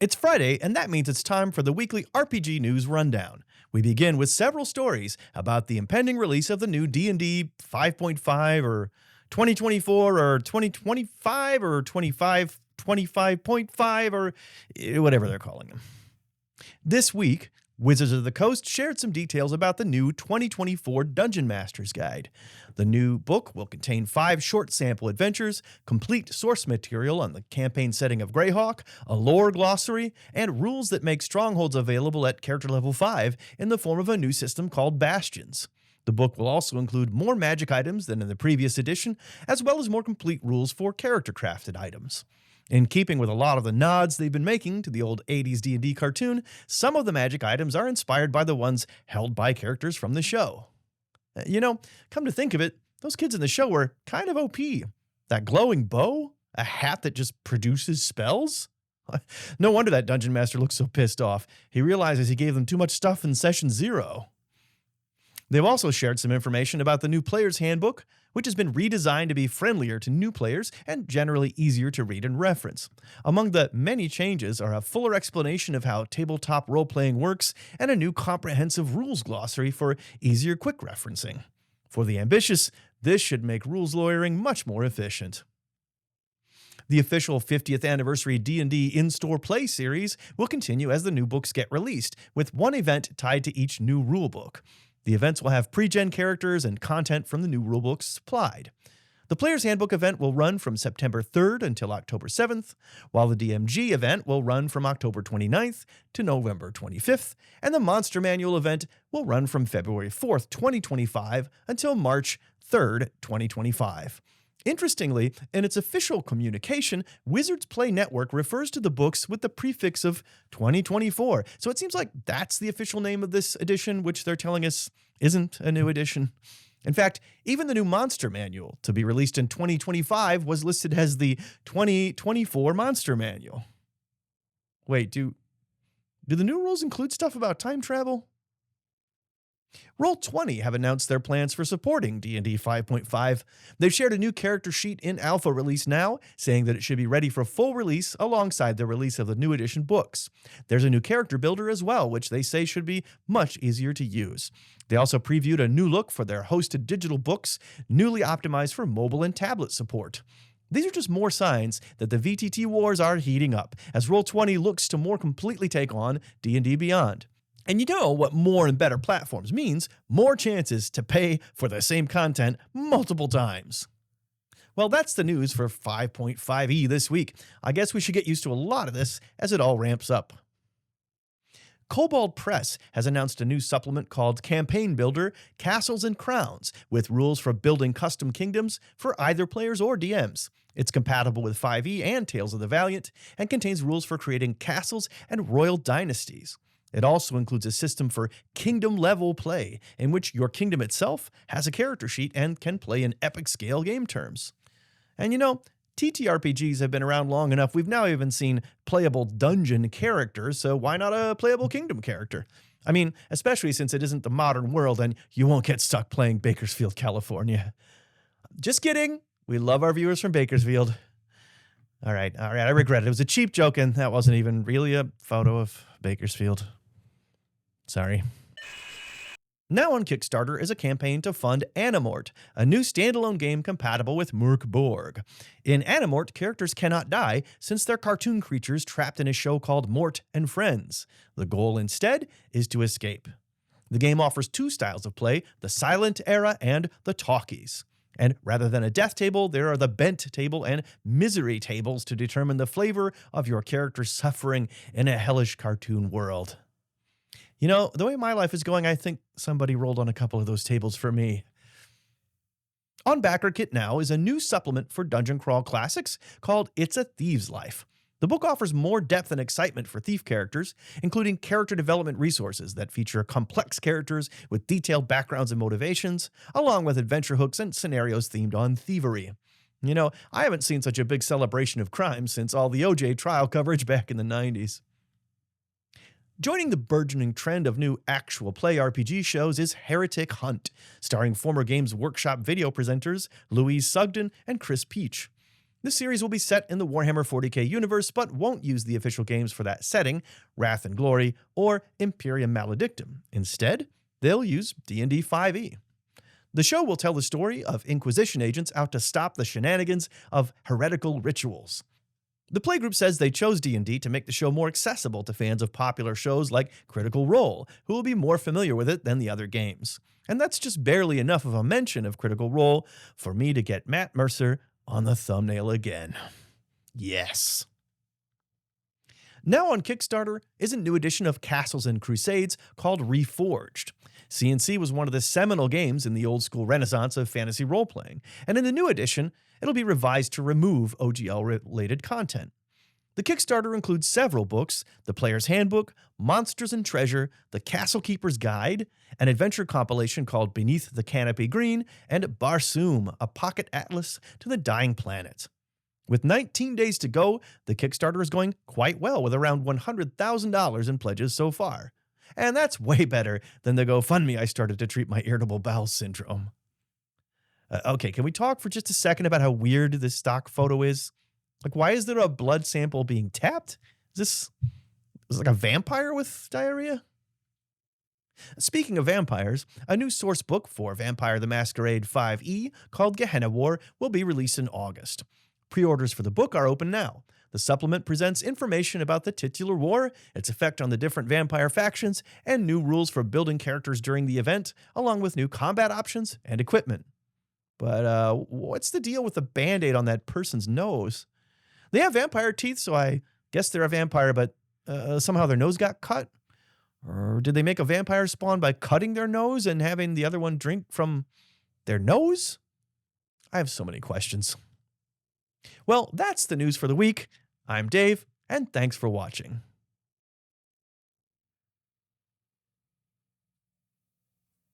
It's Friday, and that means it's time for the weekly RPG News Rundown. We begin with several stories about the impending release of the new D&D 5.5 or 2024 or 2025 or 25.5 or whatever they're calling them. This week, Wizards of the Coast shared some details about the new 2024 Dungeon Master's Guide. The new book will contain 5 short sample adventures, complete source material on the campaign setting of Greyhawk, a lore glossary, and rules that make strongholds available at character level 5 in the form of a new system called Bastions. The book will also include more magic items than in the previous edition, as well as more complete rules for character-crafted items. In keeping with a lot of the nods they've been making to the old 80s D&D cartoon, some of the magic items are inspired by the ones held by characters from the show. Come to think of it, those kids in the show were kind of OP. That glowing bow? A hat that just produces spells? No wonder that Dungeon Master looks so pissed off. He realizes he gave them too much stuff in Session 0. They've also shared some information about the new Players Handbook, which has been redesigned to be friendlier to new players and generally easier to read and reference. Among the many changes are a fuller explanation of how tabletop role-playing works and a new comprehensive rules glossary for easier quick referencing. For the ambitious, this should make rules lawyering much more efficient. The official 50th anniversary D&D in-store play series will continue as the new books get released, with one event tied to each new rulebook. The events will have pre-gen characters and content from the new rulebooks supplied. The Players Handbook event will run from September 3rd until October 7th, while the DMG event will run from October 29th to November 25th, and the Monster Manual event will run from February 4th, 2025 until March 3rd, 2025. Interestingly, in its official communication, Wizards Play Network refers to the books with the prefix of 2024. So it seems like that's the official name of this edition, which they're telling us isn't a new edition. In fact, even the new Monster Manual, to be released in 2025, was listed as the 2024 Monster Manual. Wait, do the new rules include stuff about time travel? Roll20 have announced their plans for supporting D&D 5.5. They've shared a new character sheet in alpha release now, saying that it should be ready for full release alongside the release of the new edition books. There's a new character builder as well, which they say should be much easier to use. They also previewed a new look for their hosted digital books, newly optimized for mobile and tablet support. These are just more signs that the VTT wars are heating up, as Roll20 looks to more completely take on D&D Beyond. And you know what more and better platforms means: more chances to pay for the same content multiple times. Well, that's the news for 5.5e this week. I guess we should get used to a lot of this as it all ramps up. Kobold Press has announced a new supplement called Campaign Builder Castles and Crowns, with rules for building custom kingdoms for either players or DMs. It's compatible with 5e and Tales of the Valiant, and contains rules for creating castles and royal dynasties. It also includes a system for kingdom-level play, in which your kingdom itself has a character sheet and can play in epic-scale game terms. And TTRPGs have been around long enough. We've now even seen playable dungeon characters, so why not a playable kingdom character? I mean, especially since it isn't the modern world and you won't get stuck playing Bakersfield, California. Just kidding. We love our viewers from Bakersfield. All right, I regret it. It was a cheap joke, and that wasn't even really a photo of Bakersfield. Sorry. Now on Kickstarter is a campaign to fund Animort, a new standalone game compatible with Mörk Borg. In Animort, characters cannot die since they're cartoon creatures trapped in a show called Mort and Friends. The goal instead is to escape. The game offers 2 styles of play, the silent era and the talkies. And rather than a death table, there are the bent table and misery tables to determine the flavor of your character's suffering in a hellish cartoon world. The way my life is going, I think somebody rolled on a couple of those tables for me. On BackerKit now is a new supplement for Dungeon Crawl Classics called It's a Thieves' Life. The book offers more depth and excitement for thief characters, including character development resources that feature complex characters with detailed backgrounds and motivations, along with adventure hooks and scenarios themed on thievery. I haven't seen such a big celebration of crime since all the OJ trial coverage back in the 90s. Joining the burgeoning trend of new actual play RPG shows is Heretic Hunt, starring former Games Workshop video presenters Louise Sugden and Chris Peach. This series will be set in the Warhammer 40k universe, but won't use the official games for that setting, Wrath and Glory or Imperium Maledictum. Instead, they'll use D&D 5e. The show will tell the story of Inquisition agents out to stop the shenanigans of heretical rituals. The playgroup says they chose D&D to make the show more accessible to fans of popular shows like Critical Role, who will be more familiar with it than the other games. And that's just barely enough of a mention of Critical Role for me to get Matt Mercer on the thumbnail again. Yes. Now on Kickstarter is a new edition of Castles and Crusades called Reforged. CNC was one of the seminal games in the old school renaissance of fantasy role-playing, and in the new edition, it'll be revised to remove OGL-related content. The Kickstarter includes several books: the Players Handbook, Monsters and Treasure, the Castle Keeper's Guide, an adventure compilation called Beneath the Canopy Green, and Barsoom, a pocket atlas to the dying planet. With 19 days to go, the Kickstarter is going quite well with around $100,000 in pledges so far. And that's way better than the GoFundMe I started to treat my irritable bowel syndrome. Okay, can we talk for just a second about how weird this stock photo is? Like, why is there a blood sample being tapped? Is this like a vampire with diarrhea? Speaking of vampires, a new source book for Vampire the Masquerade 5e called Gehenna War will be released in August. Pre-orders for the book are open now. The supplement presents information about the titular war, its effect on the different vampire factions, and new rules for building characters during the event, along with new combat options and equipment. But what's the deal with the Band-Aid on that person's nose? They have vampire teeth, so I guess they're a vampire, but somehow their nose got cut? Or did they make a vampire spawn by cutting their nose and having the other one drink from their nose? I have so many questions. Well, that's the news for the week. I'm Dave, and thanks for watching.